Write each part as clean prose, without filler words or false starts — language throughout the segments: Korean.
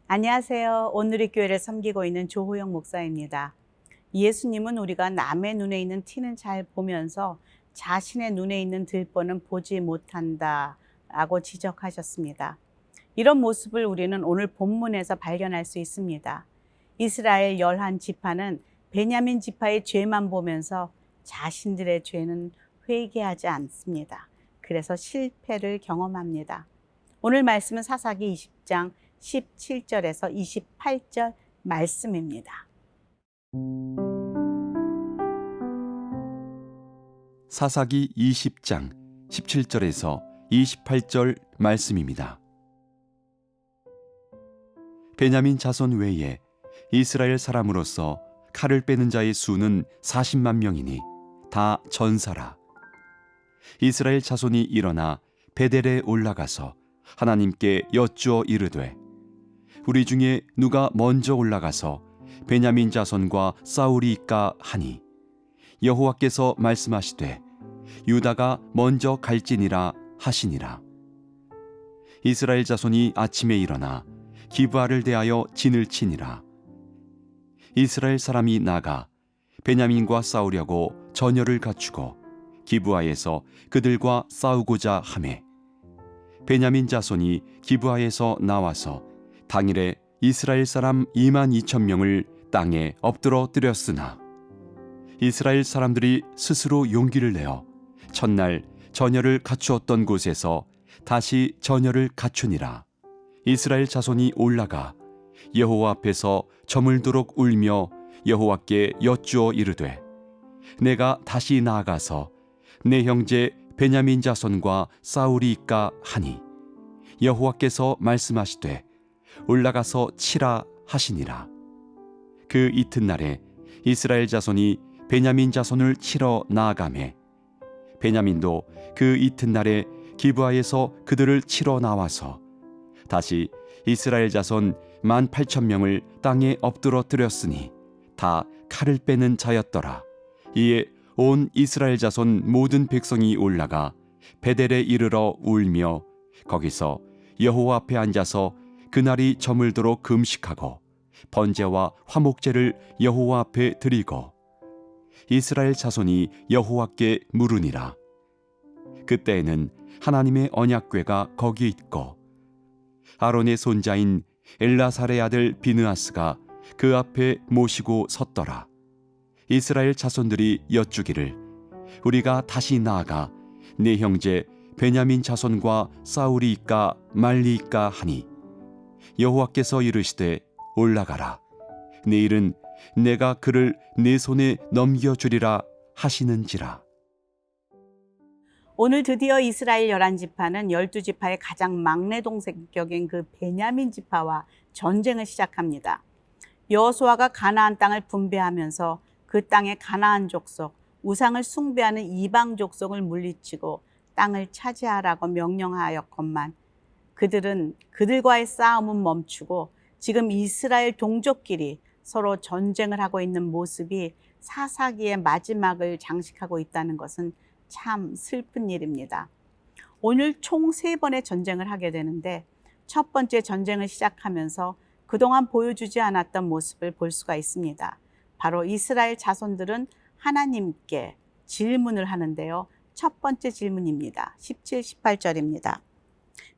안녕하세요. 오늘의 교회를 섬기고 있는 조호영 목사입니다. 예수님은 우리가 남의 눈에 있는 티는 잘 보면서 자신의 눈에 있는 들보는 보지 못한다 라고 지적하셨습니다. 이런 모습을 우리는 오늘 본문에서 발견할 수 있습니다. 이스라엘 11지파는 베냐민 지파의 죄만 보면서 자신들의 죄는 회개하지 않습니다. 그래서 실패를 경험합니다. 오늘 말씀은 사사기 20장 17절에서 28절 말씀입니다. 사사기 20장 17절에서 28절 말씀입니다. 베냐민 자손 외에 이스라엘 사람으로서 칼을 빼는 자의 수는 40만 명이니 다 전사라. 이스라엘 자손이 일어나 베델에 올라가서 하나님께 여쭈어 이르되 우리 중에 누가 먼저 올라가서 베냐민 자손과 싸우리이까 하니 여호와께서 말씀하시되 유다가 먼저 갈지니라 하시니라. 이스라엘 자손이 아침에 일어나 기브아를 대하여 진을 치니라. 이스라엘 사람이 나가 베냐민과 싸우려고 전열을 갖추고 기브아에서 그들과 싸우고자 하매 베냐민 자손이 기브아에서 나와서 당일에 이스라엘 사람 2만 2천 명을 땅에 엎드러뜨렸으나 이스라엘 사람들이 스스로 용기를 내어 첫날 전열을 갖추었던 곳에서 다시 전열을 갖추니라. 이스라엘 자손이 올라가 여호와 앞에서 저물도록 울며 여호와께 여쭈어 이르되 내가 다시 나아가서 내 형제 베냐민 자손과 싸우리이까 하니 여호와께서 말씀하시되 올라가서 치라 하시니라. 그 이튿날에 이스라엘 자손이 베냐민 자손을 치러 나아가매 베냐민도 그 이튿날에 기브아에서 그들을 치러 나와서 다시 이스라엘 자손 18,000명을 땅에 엎드러뜨렸으니 다 칼을 빼는 자였더라. 이에 온 이스라엘 자손 모든 백성이 올라가 베델에 이르러 울며 거기서 여호와 앞에 앉아서 그날이 저물도록 금식하고 번제와 화목제를 여호와 앞에 드리고 이스라엘 자손이 여호와께 물으니라. 그때에는 하나님의 언약궤가 거기 있고 아론의 손자인 엘라살의 아들 비느하스가 그 앞에 모시고 섰더라. 이스라엘 자손들이 여쭈기를 우리가 다시 나아가 네 형제 베냐민 자손과 싸우리이까 말리이까 하니 여호와께서 이르시되 올라가라. 내일은 내가 그를 네 손에 넘겨주리라 하시는지라. 오늘 드디어 이스라엘 11지파는 12지파의 가장 막내 동생격인 그 베냐민 지파와 전쟁을 시작합니다. 여호수아가 가나안 땅을 분배하면서 그 땅의 가나안 족속, 우상을 숭배하는 이방 족속을 물리치고 땅을 차지하라고 명령하였건만 그들은 그들과의 싸움은 멈추고 지금 이스라엘 동족끼리 서로 전쟁을 하고 있는 모습이 사사기의 마지막을 장식하고 있다는 것은 참 슬픈 일입니다. 오늘 총 3번의 전쟁을 하게 되는데 첫 번째 전쟁을 시작하면서 그동안 보여주지 않았던 모습을 볼 수가 있습니다. 바로 이스라엘 자손들은 하나님께 질문을 하는데요. 첫 번째 질문입니다. 17, 18절입니다.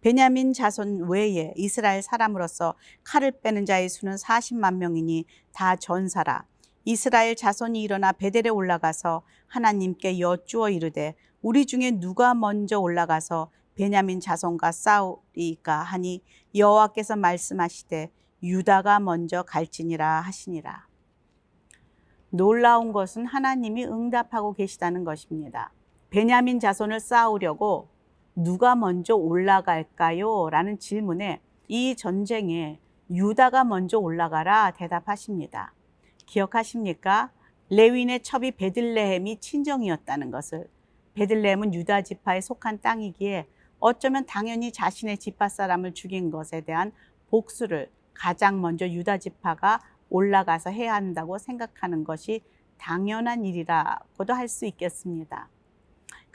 베냐민 자손 외에 이스라엘 사람으로서 칼을 빼는 자의 수는 40만 명이니 다 전사라. 이스라엘 자손이 일어나 베델에 올라가서 하나님께 여쭈어 이르되 우리 중에 누가 먼저 올라가서 베냐민 자손과 싸우리이까 하니 여호와께서 말씀하시되 유다가 먼저 갈지니라 하시니라. 놀라운 것은 하나님이 응답하고 계시다는 것입니다. 베냐민 자손을 싸우려고 누가 먼저 올라갈까요? 라는 질문에 이 전쟁에 유다가 먼저 올라가라 대답하십니다. 기억하십니까? 레위인의 첩이 베들레헴이 친정이었다는 것을. 베들레헴은 유다 지파에 속한 땅이기에 어쩌면 당연히 자신의 지파 사람을 죽인 것에 대한 복수를 가장 먼저 유다 지파가 올라가서 해야 한다고 생각하는 것이 당연한 일이라고도 할 수 있겠습니다.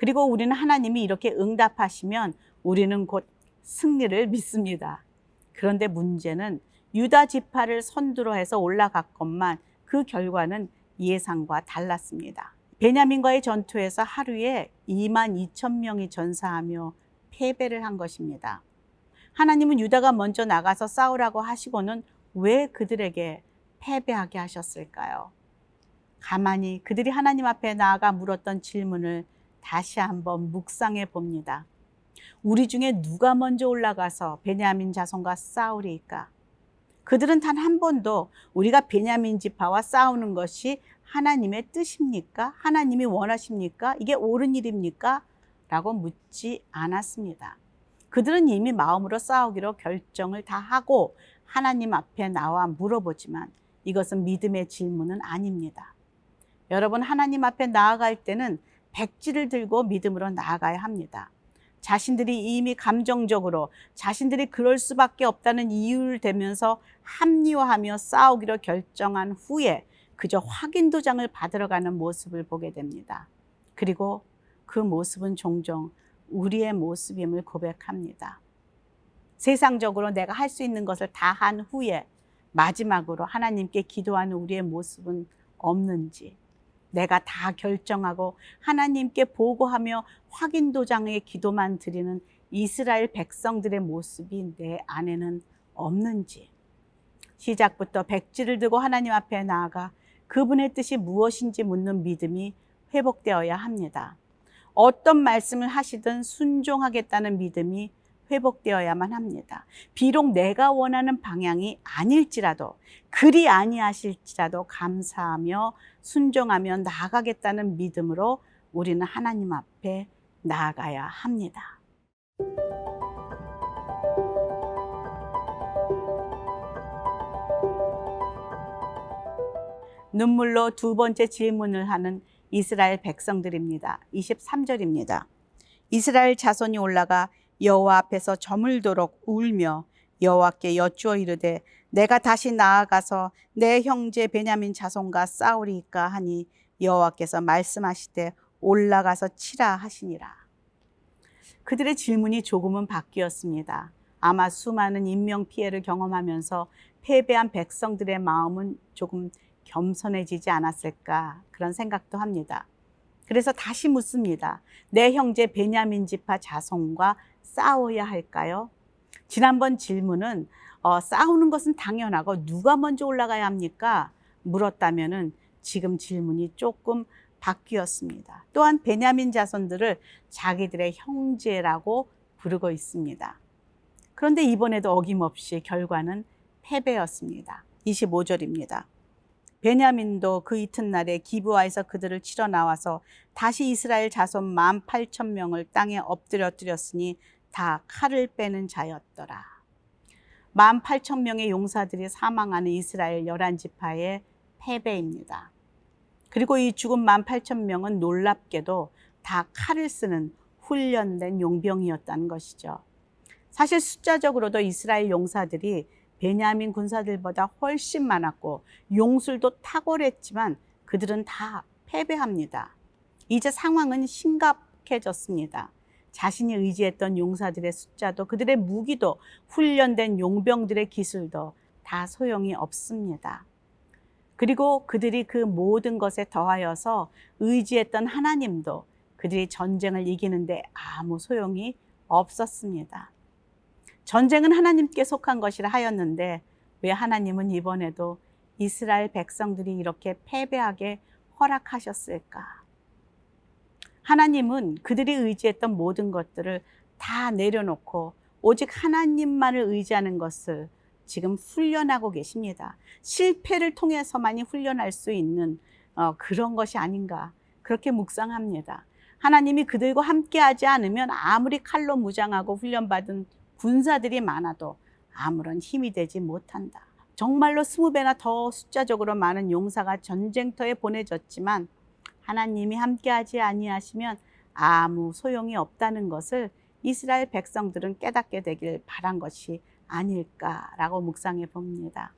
그리고 우리는 하나님이 이렇게 응답하시면 우리는 곧 승리를 믿습니다. 그런데 문제는 유다 지파를 선두로 해서 올라갔건만 그 결과는 예상과 달랐습니다. 베냐민과의 전투에서 하루에 22,000명이 전사하며 패배를 한 것입니다. 하나님은 유다가 먼저 나가서 싸우라고 하시고는 왜 그들에게 패배하게 하셨을까요? 가만히 그들이 하나님 앞에 나아가 물었던 질문을 다시 한번 묵상해 봅니다. 우리 중에 누가 먼저 올라가서 베냐민 자손과 싸우리이까? 그들은 단 한 번도 우리가 베냐민 지파와 싸우는 것이 하나님의 뜻입니까? 하나님이 원하십니까? 이게 옳은 일입니까? 라고 묻지 않았습니다. 그들은 이미 마음으로 싸우기로 결정을 다 하고 하나님 앞에 나와 물어보지만 이것은 믿음의 질문은 아닙니다. 여러분, 하나님 앞에 나아갈 때는 백지를 들고 믿음으로 나아가야 합니다. 자신들이 이미 감정적으로 자신들이 그럴 수밖에 없다는 이유를 대면서 합리화하며 싸우기로 결정한 후에 그저 확인 도장을 받으러 가는 모습을 보게 됩니다. 그리고 그 모습은 종종 우리의 모습임을 고백합니다. 세상적으로 내가 할 수 있는 것을 다 한 후에 마지막으로 하나님께 기도하는 우리의 모습은 없는지, 내가 다 결정하고 하나님께 보고하며 확인 도장의 기도만 드리는 이스라엘 백성들의 모습이 내 안에는 없는지, 시작부터 백지를 들고 하나님 앞에 나아가 그분의 뜻이 무엇인지 묻는 믿음이 회복되어야 합니다. 어떤 말씀을 하시든 순종하겠다는 믿음이 회복되어야만 합니다. 비록 내가 원하는 방향이 아닐지라도, 그리 아니하실지라도 감사하며 순종하며 나아가겠다는 믿음으로 우리는 하나님 앞에 나아가야 합니다. 눈물로 두 번째 질문을 하는 이스라엘 백성들입니다. 23절입니다. 이스라엘 자손이 올라가 여호와 앞에서 저물도록 울며 여호와께 여쭈어 이르되 내가 다시 나아가서 내 형제 베냐민 자손과 싸우리이까 하니 여호와께서 말씀하시되 올라가서 치라 하시니라. 그들의 질문이 조금은 바뀌었습니다. 아마 수많은 인명 피해를 경험하면서 패배한 백성들의 마음은 조금 겸손해지지 않았을까, 그런 생각도 합니다. 그래서 다시 묻습니다. 내 형제 베냐민 지파 자손과 싸워야 할까요? 지난번 질문은 싸우는 것은 당연하고 누가 먼저 올라가야 합니까? 물었다면은 지금 질문이 조금 바뀌었습니다. 또한 베냐민 자손들을 자기들의 형제라고 부르고 있습니다. 그런데 이번에도 어김없이 결과는 패배였습니다. 25절입니다. 베냐민도 그 이튿날에 기브아에서 그들을 치러 나와서 다시 이스라엘 자손 18,000명을 땅에 엎드려뜨렸으니 다 칼을 빼는 자였더라. 18,000명의 용사들이 사망하는 이스라엘 11지파의 패배입니다. 그리고 이 죽은 18,000명은 놀랍게도 다 칼을 쓰는 훈련된 용병이었다는 것이죠. 사실 숫자적으로도 이스라엘 용사들이 베냐민 군사들보다 훨씬 많았고 용술도 탁월했지만 그들은 다 패배합니다. 이제 상황은 심각해졌습니다. 자신이 의지했던 용사들의 숫자도 그들의 무기도 훈련된 용병들의 기술도 다 소용이 없습니다. 그리고 그들이 그 모든 것에 더하여서 의지했던 하나님도 그들이 전쟁을 이기는데 아무 소용이 없었습니다. 전쟁은 하나님께 속한 것이라 하였는데 왜 하나님은 이번에도 이스라엘 백성들이 이렇게 패배하게 허락하셨을까? 하나님은 그들이 의지했던 모든 것들을 다 내려놓고 오직 하나님만을 의지하는 것을 지금 훈련하고 계십니다. 실패를 통해서만이 훈련할 수 있는 그런 것이 아닌가, 그렇게 묵상합니다. 하나님이 그들과 함께하지 않으면 아무리 칼로 무장하고 훈련받은 군사들이 많아도 아무런 힘이 되지 못한다. 정말로 20배나 더 숫자적으로 많은 용사가 전쟁터에 보내졌지만 하나님이 함께하지 아니하시면 아무 소용이 없다는 것을 이스라엘 백성들은 깨닫게 되길 바란 것이 아닐까라고 묵상해 봅니다.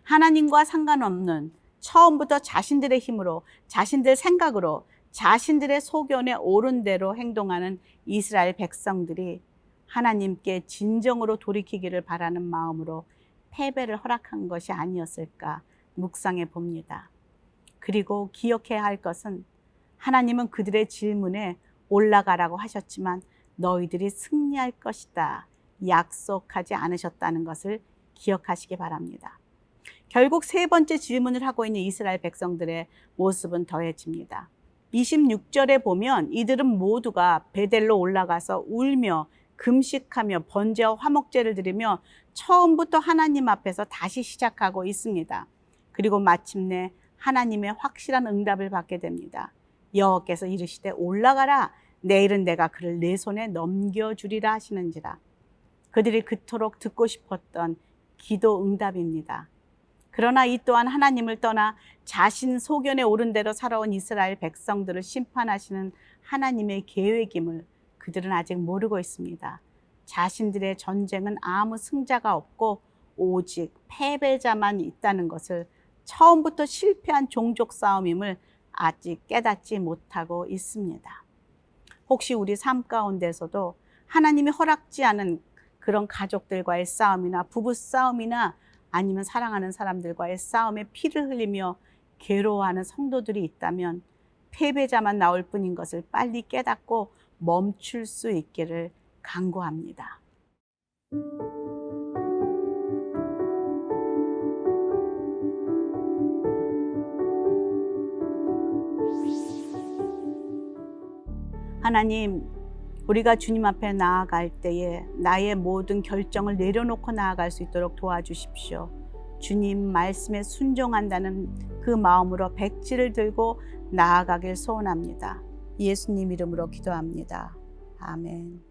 하나님과 상관없는 처음부터 자신들의 힘으로, 자신들 생각으로 자신들의 소견에 옳은 대로 행동하는 이스라엘 백성들이 하나님께 진정으로 돌이키기를 바라는 마음으로 패배를 허락한 것이 아니었을까 묵상해 봅니다. 그리고 기억해야 할 것은 하나님은 그들의 질문에 올라가라고 하셨지만 너희들이 승리할 것이다 약속하지 않으셨다는 것을 기억하시기 바랍니다. 결국 세 번째 질문을 하고 있는 이스라엘 백성들의 모습은 더해집니다. 26절에 보면 이들은 모두가 베델로 올라가서 울며 금식하며 번제와 화목제를 드리며 처음부터 하나님 앞에서 다시 시작하고 있습니다. 그리고 마침내 하나님의 확실한 응답을 받게 됩니다. 여호와께서 이르시되 올라가라 내일은 내가 그를 내 손에 넘겨주리라 하시는지라. 그들이 그토록 듣고 싶었던 기도 응답입니다. 그러나 이 또한 하나님을 떠나 자신 소견에 옳은 대로 살아온 이스라엘 백성들을 심판하시는 하나님의 계획임을 그들은 아직 모르고 있습니다. 자신들의 전쟁은 아무 승자가 없고 오직 패배자만 있다는 것을, 처음부터 실패한 종족 싸움임을 아직 깨닫지 못하고 있습니다. 혹시 우리 삶 가운데서도 하나님이 허락지 않은 그런 가족들과의 싸움이나 부부 싸움이나 아니면 사랑하는 사람들과의 싸움에 피를 흘리며 괴로워하는 성도들이 있다면 패배자만 나올 뿐인 것을 빨리 깨닫고 멈출 수 있기를 간구합니다. 하나님, 우리가 주님 앞에 나아갈 때에 나의 모든 결정을 내려놓고 나아갈 수 있도록 도와주십시오. 주님 말씀에 순종한다는 그 마음으로 백지를 들고 나아가길 소원합니다. 예수님 이름으로 기도합니다. 아멘.